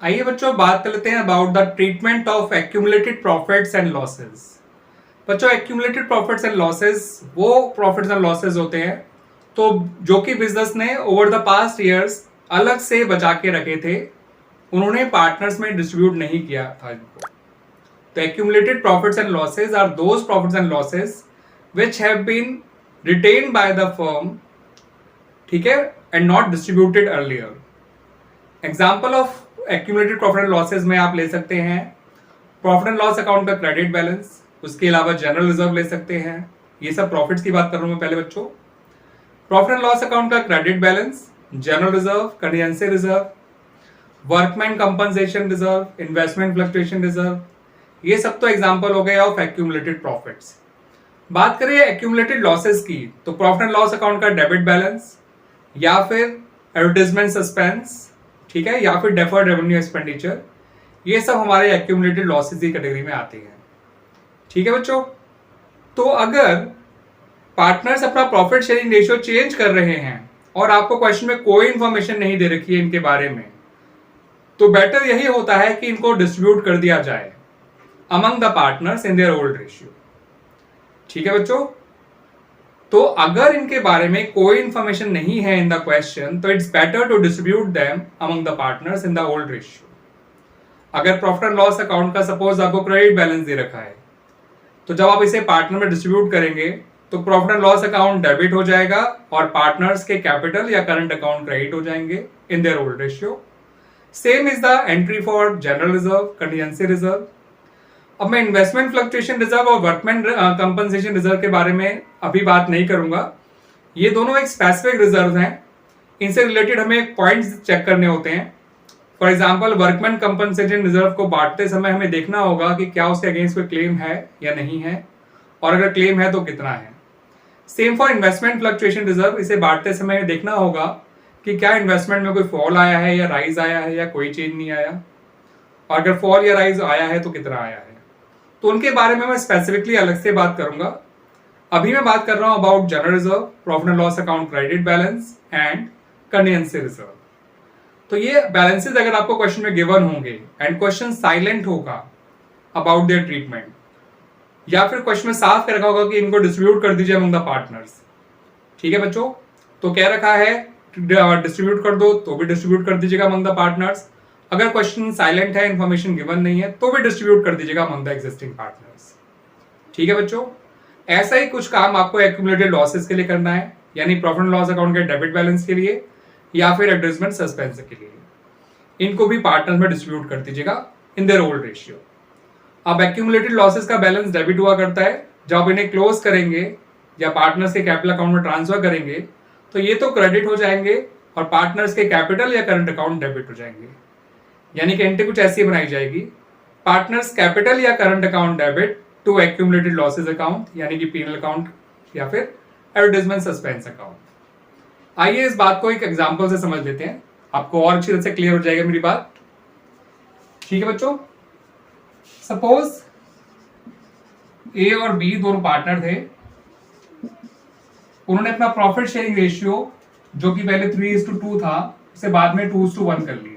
आइए बच्चों बात कर लेते हैं about the treatment of accumulated profits and losses. बच्चों एक्यूमुलेटेड प्रॉफिट्स एंड लॉसेस वो प्रॉफिट्स एंड लॉसेस होते हैं तो जो कि बिजनेस ने ओवर द पास्ट ईयर्स अलग से बचा के रखे थे, उन्होंने पार्टनर्स में डिस्ट्रीब्यूट नहीं किया था इनको। तो accumulated profits and losses are those profits and losses which have been retained by the firm, ठीक है, and not distributed earlier. Example of accumulated profit and losses में आप ले सकते हैं प्रॉफिट एंड लॉस अकाउंट का क्रेडिट बैलेंस, उसके अलावा जनरल रिजर्व ले सकते हैं। ये सब प्रॉफिट्स की बात कर रहा हूं मैं पहले बच्चों। प्रॉफिट एंड लॉस अकाउंट का credit balance, general reserve, contingency reserve, workman compensation reserve, investment fluctuation reserve, ये सब तो एग्जाम्पल हो गए ऑफ एक्यूमुलेटेड प्रॉफिट्स। बात करें एक्यूमुलेटेड लॉसेस की तो प्रॉफिट एंड लॉस अकाउंट का डेबिट बैलेंस या फिर एडवर्टाइजमेंट सस्पेंस, ठीक है, या फिर डेफर्ड रेवेन्यू एक्सपेंडिचर, ये सब हमारे एक्यूमुलेटेड लॉसेस की कैटेगरी में आते हैं। ठीक है बच्चों, तो अगर पार्टनर्स अपना प्रॉफिट शेयरिंग रेशियो चेंज कर रहे हैं और आपको क्वेश्चन में कोई इंफॉर्मेशन नहीं दे रखी है इनके बारे में, तो बेटर यही होता है कि इनको डिस्ट्रीब्यूट कर दिया जाए among the partners in their old ratio. ठीक है बच्चों, तो अगर इनके बारे में कोई इंफॉर्मेशन नहीं है इन द क्वेश्चन, तो it's better to distribute them among the partners in the old ratio. अगर प्रॉफिट एंड लॉस अकाउंट का सपोज आपको क्रेडिट बैलेंस दे रखा है, तो जब आप इसे पार्टनर में डिस्ट्रीब्यूट करेंगे तो profit and loss account debit हो जाएगा और पार्टनर्स के कैपिटल या करंट अकाउंट क्रेडिट हो जाएंगे in their old ratio. Same is the entry for general reserve, contingency reserve. अब मैं इन्वेस्टमेंट फ्लक्चुएशन रिजर्व और वर्कमैन कंपनसेशन रिजर्व के बारे में अभी बात नहीं करूंगा। ये दोनों एक स्पेसिफिक रिजर्व हैं, इनसे रिलेटेड हमें पॉइंट्स चेक करने होते हैं। For example workman compensation reserve को बांटते समय हमें देखना होगा कि क्या उसके अगेंस्ट कोई क्लेम है या नहीं है, और अगर क्लेम है तो कितना है। Same for investment fluctuation reserve, इसे बांटते समय हमें देखना होगा कि क्या इन्वेस्टमेंट में कोई फॉल आया है या राइज आया है या कोई चेंज नहीं आया, और अगर फॉल या राइज आया है तो कितना आया है। तो उनके बारे में मैं स्पेसिफिकली अलग से बात करूंगा। अभी मैं बात कर रहा हूं about general reserve, profit and loss account credit balance and contingency reserve. तो ये बैलेंसेस अगर आपको क्वेश्चन में गिवन होंगे एंड क्वेश्चन साइलेंट होगा अबाउट देयर ट्रीटमेंट, या फिर क्वेश्चन में साफ कर रखा होगा कि इनको डिस्ट्रीब्यूट कर दीजिए अमंग द पार्टनर्स। ठीक है बच्चों, तो कह रखा है डिस्ट्रीब्यूट कर दो तो भी डिस्ट्रीब्यूट कर दीजिएगा अमंग द पार्टनर्स। अगर क्वेश्चन साइलेंट है, इंफॉर्मेशन गिवन नहीं है, तो भी डिस्ट्रीब्यूट कर दीजिएगा अमंग द एग्जिस्टिंग पार्टनर्स। ठीक है बच्चों, ऐसा ही कुछ काम आपको एक्यूमुलेटेड लॉसेस के लिए करना है, यानी प्रॉफिट एंड लॉस अकाउंट के डेबिट बैलेंस के लिए या फिर एडजस्टमेंट सस्पेंस के लिए। इनको भी पार्टनर्स में डिस्ट्रीब्यूट कर दीजिएगा इन देयर ओल्ड रेशियो। अब एक्यूमुलेटेड लॉसेस का बैलेंस डेबिट हुआ करता है जब आप इन्हें क्लोज करेंगे या पार्टनर्स के कैपिटल अकाउंट में ट्रांसफर करेंगे, तो ये तो क्रेडिट हो जाएंगे और पार्टनर्स के कैपिटल या करंट अकाउंट डेबिट हो जाएंगे। यानी कि एंट्री कुछ ऐसी बनाई जाएगी, पार्टनर्स कैपिटल या current account debit to accumulated losses account, यानी कि पीएनएल अकाउंट या फिर एडवर्टाइजमेंट सस्पेंस अकाउंट। आइए इस बात को एक एग्जांपल से समझ लेते हैं, आपको और अच्छी तरह से क्लियर हो जाएगा मेरी बात। ठीक है बच्चों, सपोज ए और बी दोनों पार्टनर थे, उन्होंने अपना प्रॉफिट शेयरिंग रेशियो जो कि पहले 3:2 था उसे बाद में 2:1 कर लिया।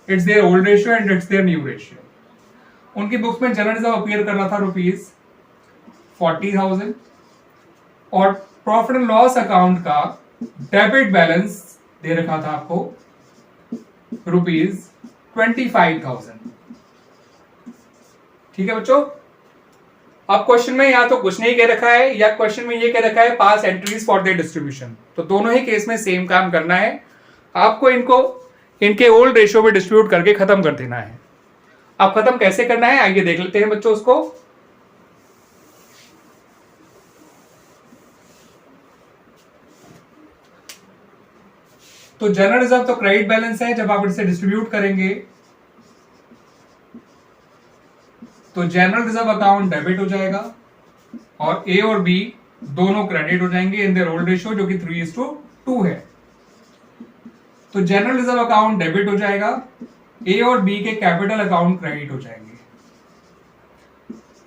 It's their old ratio and it's their new ratio. उनकी बुक्स में जनरल रिजर्व अपीयर कर रहा था ₹40,000 और प्रॉफिट एंड लॉस अकाउंट का डेबिट बैलेंस दे रखा था आपको ₹25,000। ठीक है बच्चों, अब क्वेश्चन में या तो कुछ नहीं कह रखा है या क्वेश्चन में ये कह रखा है पास एंट्रीज फॉर देयर डिस्ट्रीब्यूशन। तो दोनों ही केस में सेम काम करना है, आपको इनको इनके ओल्ड रेशियो में डिस्ट्रीब्यूट करके खत्म कर देना है। अब खत्म कैसे करना है आइए देख लेते हैं बच्चों उसको। तो जनरल रिजर्व तो क्रेडिट बैलेंस है, जब आप इसे डिस्ट्रीब्यूट करेंगे तो जनरल रिजर्व अकाउंट डेबिट हो जाएगा और ए और बी दोनों क्रेडिट हो जाएंगे इन देयर ओल्ड रेशियो जो कि 3:2 है। तो जनरल रिजर्व अकाउंट डेबिट हो जाएगा, ए और बी के कैपिटल अकाउंट क्रेडिट हो जाएंगे।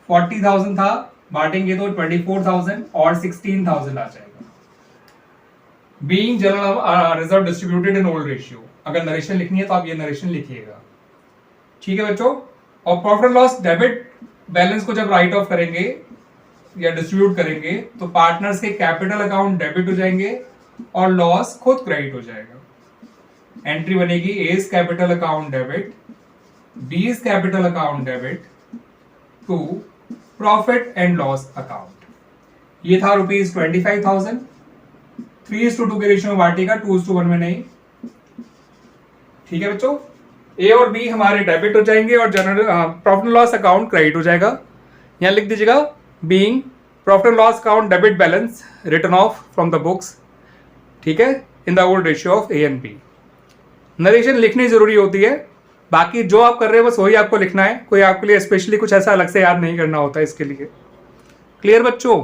40,000 था, बांटेंगे तो 24,000 और 16,000 आ जाएगा। Being general reserve distributed in old ratio, अगर नरेशन लिखनी है तो आप ये नरेशन लिखिएगा। ठीक है बच्चों। और profit and loss debit balance को जब राइट ऑफ करेंगे या डिस्ट्रीब्यूट करेंगे तो पार्टनर्स के कैपिटल अकाउंट डेबिट हो जाएंगे और लॉस खुद क्रेडिट हो जाएगा। एंट्री बनेगी A is capital account debit, B is capital account debit to profit and loss account. ये था ₹25,000। 3:2 के रेशियो में बांटेगा, 2:1 में नहीं। ठीक है बच्चों, ए और बी हमारे डेबिट हो जाएंगे और general profit and loss account credit हो जाएगा। यहां लिख दीजिएगा being profit and loss account debit balance written off from the books, ठीक है, in the old ratio of A and B. Narration लिखनी जरूरी होती है, बाकी जो आप कर रहे हो बस वही आपको लिखना है, कोई आपके लिए स्पेशली कुछ ऐसा अलग से याद नहीं करना होता है इसके लिए। क्लियर बच्चों?